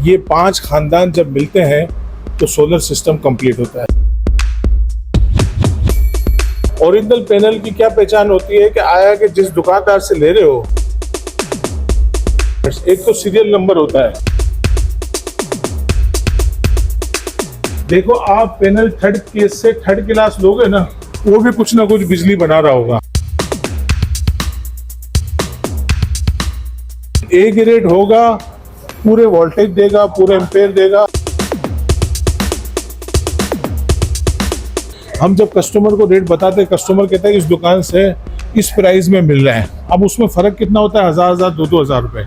ये 5 खानदान जब मिलते हैं तो सोलर सिस्टम कंप्लीट होता है। ओरिजिनल पैनल की क्या पहचान होती है कि आया कि जिस दुकानदार से ले रहे हो, एक तो सीरियल नंबर होता है। देखो आप पैनल थर्ड क्लास लोगे ना, वो भी कुछ ना कुछ बिजली बना रहा होगा। ए ग्रेड होगा, पूरे वोल्टेज देगा, पूरे एम्पेयर देगा। हम जब कस्टमर को रेट बताते हैं, कस्टमर कहता है इस दुकान से इस प्राइस में मिल रहा है। अब उसमें फर्क कितना होता है? 1000 2,000 रुपए।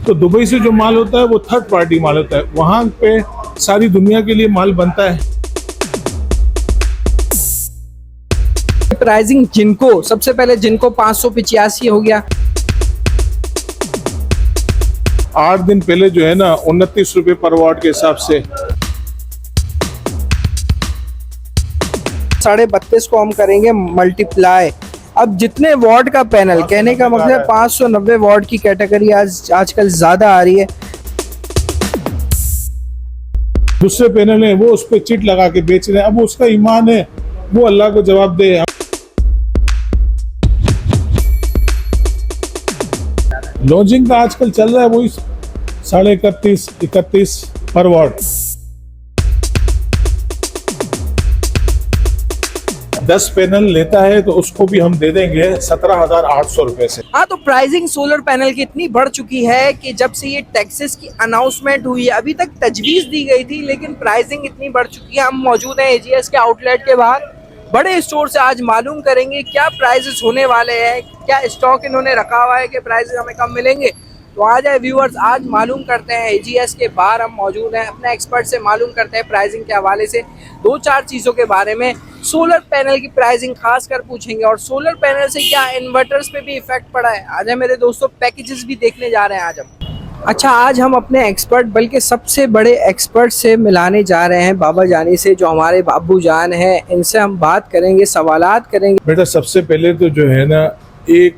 तो दुबई से जो माल होता है वो थर्ड पार्टी माल होता है, वहां पे सारी दुनिया के लिए माल बनता है। प्राइसिंग जिनको सबसे पहले 585 हो गया। 8 दिन पहले जो है ना 29 रुपए पर वाट के हिसाब से 32.5 को हम करेंगे मल्टीप्लाई। अब जितने वॉट का पैनल, कहने का मतलब 590 वॉट की कैटेगरी आजकल ज्यादा आ रही है। दूसरे पैनल है वो उस पर चिट लगा के बेच रहे हैं। अब उसका ईमान है, वो अल्लाह को जवाब दे। लॉन्चिंग का आजकल चल रहा है वही 31.5 पर वाट। 10 पैनल लेता है तो उसको भी हम दे देंगे 17,800 रुपए से। हाँ, तो प्राइसिंग सोलर पैनल की इतनी बढ़ चुकी है कि जब से ये टैक्सेस की अनाउंसमेंट हुई है, अभी तक तजवीज दी गई थी, लेकिन प्राइसिंग इतनी बढ़ चुकी है। हम मौजूद हैं एजीएस के आउटलेट के बाहर, बड़े स्टोर से। आज मालूम करेंगे क्या प्राइसेस होने वाले हैं, क्या स्टॉक इन्होंने रखा हुआ है कि प्राइसेस हमें कम मिलेंगे। तो आ जाए व्यूअर्स, आज मालूम करते हैं। एजीएस के बाहर हम मौजूद हैं, अपने एक्सपर्ट से मालूम करते हैं प्राइसिंग के हवाले से 2-4 चीज़ों के बारे में। सोलर पैनल की प्राइसिंग खास कर पूछेंगे, और सोलर पैनल से क्या इन्वर्टर्स पे भी इफेक्ट पड़ा है। आज मेरे दोस्तों पैकेजेस भी देखने जा रहे हैं आज हम। अच्छा, आज हम अपने एक्सपर्ट, बल्कि सबसे बड़े एक्सपर्ट से मिलाने जा रहे हैं, बाबा जानी से, जो हमारे बाबू जान हैं। इनसे हम बात करेंगे, सवालात करेंगे। बेटा सबसे पहले तो जो है ना, एक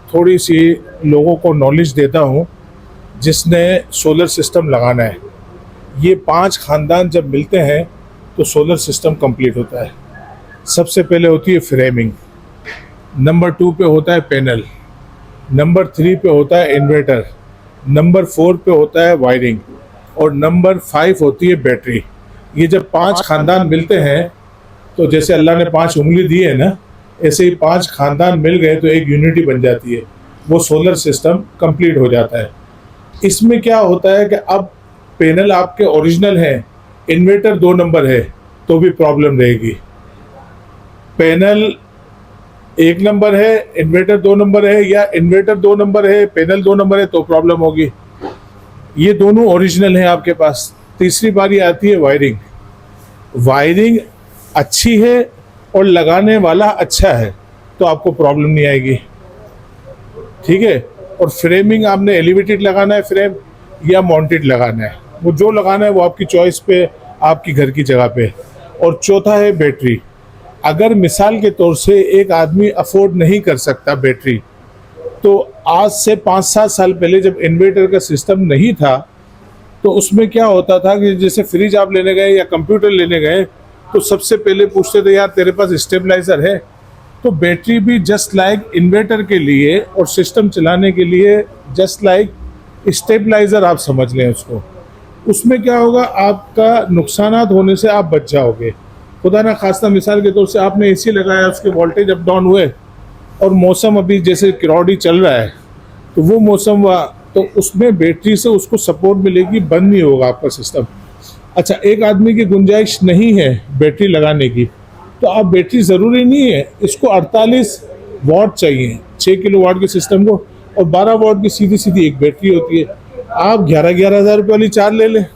थोड़ी सी लोगों को नॉलेज देता हूँ जिसने सोलर सिस्टम लगाना है। ये 5 खानदान जब मिलते हैं तो सोलर सिस्टम कंप्लीट होता है। सबसे पहले होती है फ्रेमिंग, नंबर 2 पे होता है पैनल, नंबर 3 पे होता है इन्वर्टर, नंबर 4 पे होता है वायरिंग, और नंबर 5 होती है बैटरी। ये जब 5 खानदान मिलते हैं तो जैसे अल्लाह ने 5 उंगली दी है ना, ऐसे ही 5 खानदान मिल गए तो एक यूनिटी बन जाती है। वो सोलर सिस्टम कंप्लीट हो जाता है। इसमें क्या होता है कि अब पैनल आपके ओरिजिनल हैं, इन्वर्टर 2 नंबर है तो भी प्रॉब्लम रहेगी। पैनल 1 नंबर है, इन्वर्टर 2 नंबर है, या इन्वर्टर 2 नंबर है, पैनल 2 नंबर है तो प्रॉब्लम होगी। ये दोनों ओरिजिनल हैं आपके पास। तीसरी बारी आती है वायरिंग। वायरिंग अच्छी है और लगाने वाला अच्छा है तो आपको प्रॉब्लम नहीं आएगी, ठीक है। और फ्रेमिंग आपने एलिवेटेड लगाना है फ्रेम या माउंटेड लगाना है, वो जो लगाना है वो आपकी चॉइस पे, आपकी घर की जगह पे। और चौथा है बैटरी। अगर मिसाल के तौर से एक आदमी अफोर्ड नहीं कर सकता बैटरी, तो आज से 5-7 साल पहले जब इन्वर्टर का सिस्टम नहीं था तो उसमें क्या होता था कि जैसे फ्रिज आप लेने गए या कंप्यूटर लेने गए तो सबसे पहले पूछते थे यार तेरे पास स्टेबलाइजर है। तो बैटरी भी जस्ट लाइक इन्वर्टर के लिए और सिस्टम चलाने के लिए जस्ट लाइक स्टेबलाइजर आप समझ लें उसको। उसमें क्या होगा, आपका नुकसानात होने से आप बच जाओगे। खुदा ना खास्ता मिसाल के तौर से आपने एसी लगाया, उसके वोल्टेज अप डाउन हुए और मौसम अभी जैसे क्राउडी चल रहा है तो वो मौसम हुआ तो उसमें बैटरी से उसको सपोर्ट मिलेगी, बंद नहीं होगा आपका सिस्टम। अच्छा, एक आदमी की गुंजाइश नहीं है बैटरी लगाने की तो आप बैटरी ज़रूरी नहीं है, इसको 48 वाट चाहिए 6 किलो वाट के सिस्टम को, और 12 वाट की सीधी सीधी एक बैटरी होती है। आप 11,000 रुपये वाली 4 ले लें,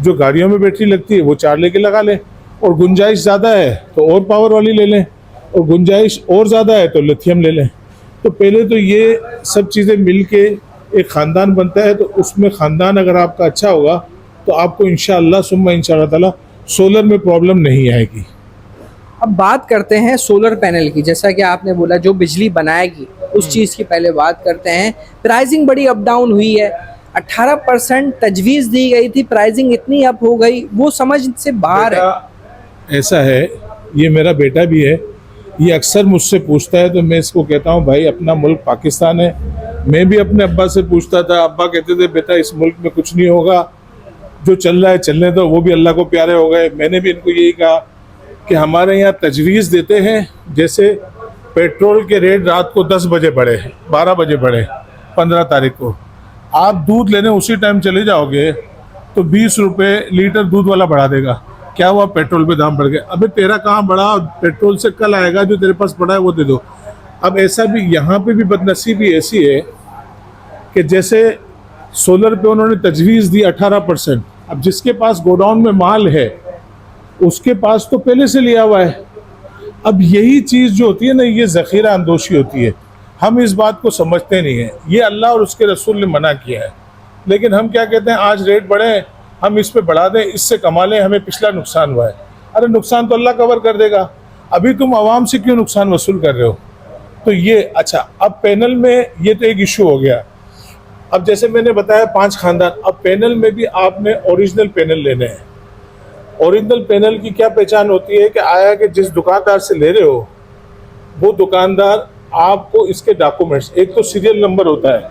जो गाड़ियों में बैटरी लगती है वो 4 लेके लगा लें। और गुंजाइश ज़्यादा है तो और पावर वाली ले लें, और गुंजाइश और ज़्यादा है तो लिथियम ले लें। तो पहले तो ये सब चीज़ें मिल के एक ख़ानदान बनता है। तो उसमें ख़ानदान अगर आपका अच्छा होगा तो आपको इंशाअल्लाह सुम्मा इंशाअल्लाह ताला सोलर में प्रॉब्लम नहीं आएगी। अब बात करते हैं सोलर पैनल की। जैसा कि आपने बोला जो बिजली बनाएगी, उस चीज़ की पहले बात करते हैं। प्राइसिंग बड़ी अप डाउन हुई है, 18% तजवीज़ दी गई थी, प्राइसिंग इतनी अप हो गई, वो समझ से बाहर है। बेटा, ऐसा है, ये मेरा बेटा भी है, ये अक्सर मुझसे पूछता है, तो मैं इसको कहता हूँ भाई अपना मुल्क पाकिस्तान है। मैं भी अपने अब्बा से पूछता था, अब्बा कहते थे बेटा इस मुल्क में कुछ नहीं होगा, जो चल रहा है चलने दो, वो भी अल्लाह को प्यारे हो गए। मैंने भी इनको यही कहा कि हमारे यहाँ तजवीज़ देते हैं, जैसे पेट्रोल के रेट रात को 10 बजे बढ़े, 12 बजे बढ़े, 15 तारीख को आप दूध लेने उसी टाइम चले जाओगे तो 20 रुपये लीटर दूध वाला बढ़ा देगा। क्या हुआ, पेट्रोल पे दाम बढ़ गए। अबे तेरा कहाँ बढ़ा, पेट्रोल से कल आएगा, जो तेरे पास पड़ा है वो दे दो। अब ऐसा भी यहाँ पे भी बदनसीबी ऐसी है कि जैसे सोलर पे उन्होंने तजवीज़ दी 18%, अब जिसके पास गोडाउन में माल है उसके पास तो पहले से लिया हुआ है। अब यही चीज़ जो होती है ना, ये ज़ख़ीरा अंदोशी होती है, हम इस बात को समझते नहीं हैं। ये अल्लाह और उसके रसूल ने मना किया है, लेकिन हम क्या कहते हैं, आज रेट बढ़े हम इस पे बढ़ा दें, इससे कमा लें, हमें पिछला नुकसान हुआ है। अरे नुकसान तो अल्लाह कवर कर देगा, अभी तुम आवाम से क्यों नुकसान वसूल कर रहे हो। तो ये अच्छा, अब पैनल में ये तो एक इशू हो गया। अब जैसे मैंने बताया 5 खानदान, अब पैनल में भी आपने ओरिजिनल पैनल लेने हैं। ओरिजिनल पैनल की क्या पहचान होती है कि आया कि जिस दुकानदार से ले रहे हो वो दुकानदार आपको इसके डॉक्यूमेंट्स, एक तो सीरियल नंबर होता है,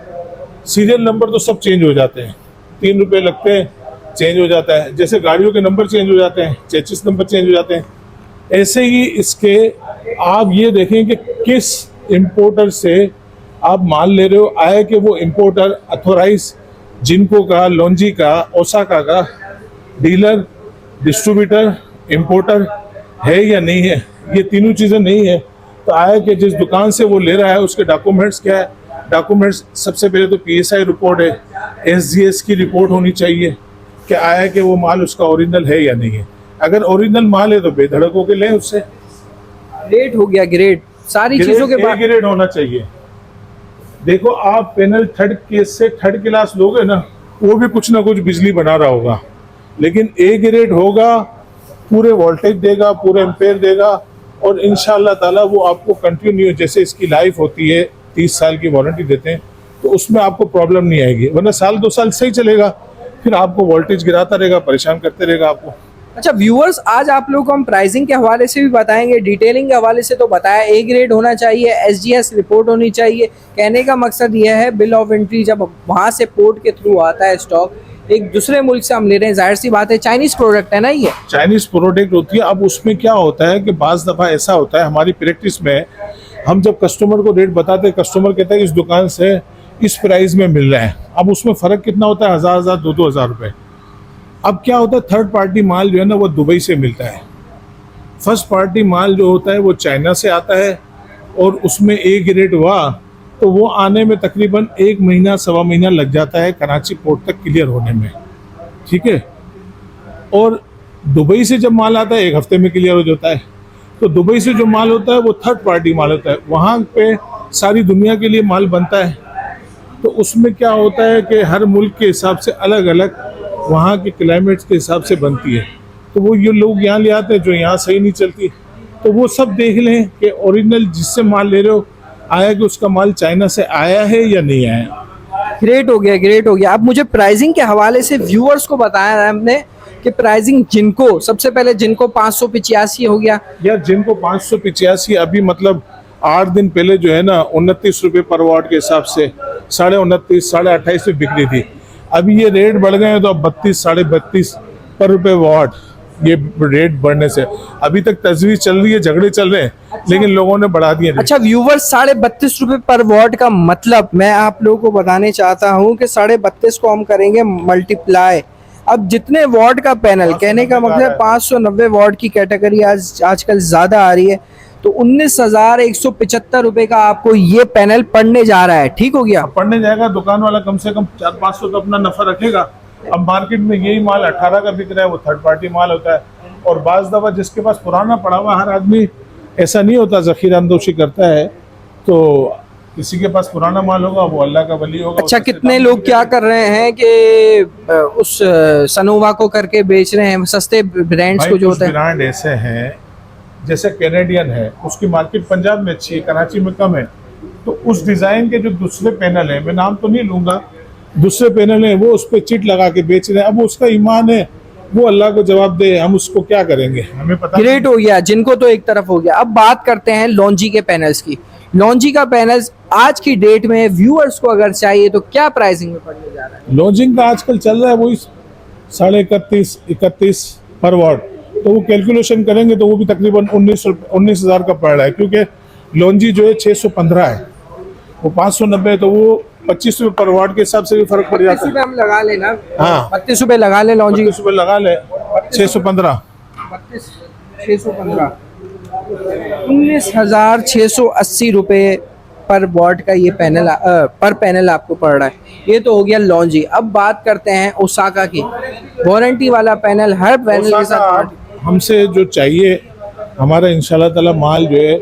सीरियल नंबर तो सब चेंज हो जाते हैं, 3 रुपये लगते हैं, चेंज हो जाता है। जैसे गाड़ियों के नंबर चेंज हो जाते हैं, चेचिस नंबर चेंज हो जाते हैं, ऐसे ही इसके आप ये देखें कि किस इम्पोर्टर से आप माल ले रहे हो। आया कि वो इम्पोर्टर अथोराइज जिनको का, लॉन्जी का, ओसाका का डीलर, डिस्ट्रीब्यूटर, इम्पोर्टर है या नहीं है, ये तीनों चीज़ें नहीं है। तो आया कि जिस दुकान से वो ले रहा है उसके डॉक्यूमेंट्स क्या है। डॉक्यूमेंट्स सबसे पहले तो PSI रिपोर्ट है, SGS की रिपोर्ट होनी चाहिए कि आया कि वो माल उसका ओरिजिनल है या नहीं है। अगर ओरिजिनल माल है तो बेधड़क होकर लें उससे। रेट हो गया, ग्रेड, सारी चीज़ों के बाद ग्रेड होना चाहिए। देखो आप पैनल थर्ड केस से थर्ड क्लास लोगे ना, वो भी कुछ ना कुछ बिजली बना रहा होगा, लेकिन A ग्रेड होगा, पूरे वोल्टेज देगा, पूरे एम्पेयर देगा, और इंशाल्लाह ताला वो आपको कंटिन्यू, जैसे इसकी लाइफ होती है 30 साल की वारंटी देते हैं, तो उसमें आपको प्रॉब्लम नहीं आएगी। वरना साल 2 साल सही चलेगा, फिर आपको वोल्टेज गिराता रहेगा, परेशान करते रहेगा आपको। अच्छा व्यूअर्स, आज आप लोगों को हम प्राइसिंग के हवाले से भी बताएंगे, डिटेलिंग के हवाले से तो बताया, A ग्रेड होना चाहिए, SGS रिपोर्ट होनी चाहिए। कहने का मकसद यह है, बिल ऑफ एंट्री जब वहाँ से पोर्ट के थ्रू आता है स्टॉक, एक दूसरे मुल्क से हम ले रहे हैं, जाहिर सी बात है चाइनीज प्रोडक्ट है ना, ये चाइनीज प्रोडक्ट होती है। अब उसमें क्या होता है कि बाज़ दफ़ा ऐसा होता है हमारी प्रैक्टिस में, हम जब कस्टमर को रेट बताते हैं, कस्टमर कहता है इस दुकान से इस प्राइस में मिल रहा है। अब उसमें फ़र्क कितना होता है, 1000 2 हज़ार रुपये। अब क्या होता है, थर्ड पार्टी माल जो है ना वो दुबई से मिलता है, फर्स्ट पार्टी माल जो होता है वो चाइना से आता है, और उसमें A ग्रेड हुआ तो वो आने में तकरीबन 1 महीना 1.25 महीना लग जाता है कराची पोर्ट तक क्लियर होने में, ठीक है। और दुबई से जब माल आता है 1 हफ्ते में क्लियर हो जाता है। तो दुबई से जो माल होता है वो थर्ड पार्टी माल होता है, वहाँ पे सारी दुनिया के लिए माल बनता है। तो उसमें क्या होता है कि हर मुल्क के हिसाब से अलग अलग वहाँ के क्लाइमेट्स के हिसाब से बनती है, तो वो ये लोग यहाँ ले आते हैं जो यहाँ सही नहीं चलती। तो वो सब देख लें कि ओरिजिनल जिससे माल ले रहे हो, आया कि उसका माल चाइना से आया है या नहीं आया। ग्रेट हो गया, ग्रेट हो गया। अब मुझे प्राइसिंग के हवाले से व्यूअर्स को बताया हमने कि प्राइसिंग जिनको सबसे पहले जिनको 585 हो गया, यार जिनको 585 अभी मतलब 8 दिन पहले जो है ना 29 रुपये पर वाट के हिसाब से 29.5 28.5 पे बिक रही थी। अभी ये रेट बढ़ गए हैं तो अब 32 32.5 पर रुपये वाट, ये रेट बढ़ने से अभी तक तजवीज़ चल रही है, झगड़े चल रहे हैं, लेकिन लोगों ने बढ़ा दिए। अच्छा व्यूवर्स, 32.5 रुपये पर वॉट का मतलब मैं आप लोगों को बताने चाहता हूँ कि 32.5 को हम करेंगे मल्टीप्लाई। अब जितने वॉट का पैनल, कहने का मतलब 590 वॉट की कैटेगरी आजकल ज्यादा आ रही है, तो 19,175 रुपए का आपको ये पैनल पड़ने जा रहा है। ठीक हो गया, पड़ने जाएगा। दुकान वाला कम से कम 400-500 तो अपना नफा रखेगा। अब मार्केट में यही माल 18 का बिक रहा है, वो थर्ड पार्टी माल होता है। और बाज़ दफ़ा जिसके पास पुराना पड़ा हुआ, हर आदमी ऐसा नहीं होता, ज़ख़ीरा अंदोशी करता है, तो किसी के पास पुराना माल होगा वो अल्लाह का वली होगा। अच्छा कितने लोग क्या कर रहे हैं कि उस सनोवा को करके बेच रहे हैं, सस्ते ब्रांड्स को जो होता है। ब्रांड ऐसे हैं जैसे कैनेडियन है, उसकी मार्केट पंजाब में अच्छी है, कराची में कम है, तो उस डिज़ाइन के जो दूसरे पैनल हैं, मैं नाम तो नहीं लूँगा, दूसरे पैनल हैं, वो उस पर चिट लगा के बेच रहे हैं। अब वो उसका ईमान है, वो अल्लाह को जवाब दे, हम उसको क्या करेंगे, हमें पता नहीं। ग्रेट हो गया, जिनको तो एक तरफ हो गया। अब बात करते हैं लॉन्जी के पैनल्स की। लॉन्जी का पैनल्स आज की डेट में व्यूअर्स को अगर चाहिए तो क्या प्राइसिंग में पड़ने जा रहा है? लॉन्जिंग का आजकल चल रहा है वही 31.5 पर वॉट, तो वो कैलकुलेशन करेंगे तो वो भी तकरीबन 19,000 का पड़ रहा है, क्योंकि लॉन्जी जो है 615 है, वो 590 है, तो वो 25 रुपये पर वॉट के हिसाब से भी फर्क पड़ जाता है। 32 हम लगा लेना, हाँ। 32 रुपए लगा ले लॉन्जी। 25 रुपये लगा ले, 615। 615 19,680 रुपए पर वॉट का ये पैनल पर पैनल आपको पड़ रहा है। ये तो हो गया लॉन्जी। अब बात करते हैं ओसाका की। वारंटी वाला पैनल, हर पैनल के साथ ओसाका हमसे जो चाहिए, हमारा इंशाल्लाह ताला माल जो है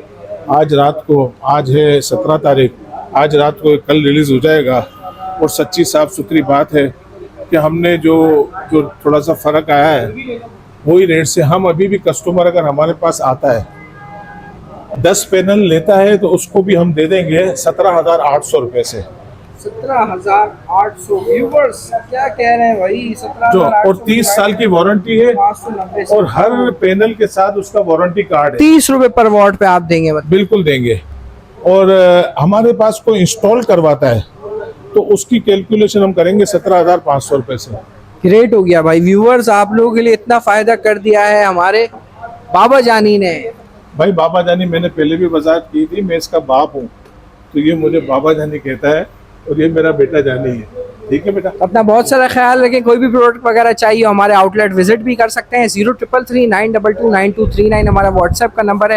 आज रात को, आज है 17 तारीख, आज रात को कल रिलीज हो जाएगा। और सच्ची साफ सुथरी बात है कि हमने जो थोड़ा सा फर्क आया है वही रेट से हम अभी भी कस्टमर अगर हमारे पास आता है 10 पैनल लेता है तो उसको भी हम दे देंगे 17,800 रुपये से। 17,800 व्यूवर्स क्या कह रहे हैं भाई? जो 17,800 और 30 साल की वारंटी है, 590 और हर पैनल के साथ उसका वारंटी कार्ड है। 30 रुपए पर वॉट पे आप देंगे मतलब? बिल्कुल देंगे। और हमारे पास कोई इंस्टॉल करवाता है तो उसकी कैलकुलेशन हम करेंगे 17,500 रुपये से। ग्रेट हो गया भाई। व्यूवर्स, आप लोगों के लिए इतना फायदा कर दिया है हमारे बाबा जानी ने। भाई बाबा जानी मैंने पहले भी वजाहत की थी, मैं इसका बाप हूँ, तो ये मुझे बाबा जानी कहता है और ये मेरा बेटा जानी है। ठीक है बेटा, अपना बहुत सारा ख्याल रखें। कोई भी प्रोडक्ट वगैरह चाहिए हमारे आउटलेट विजिट भी कर सकते हैं। 0333 922 9239 हमारा व्हाट्सएप का नंबर है।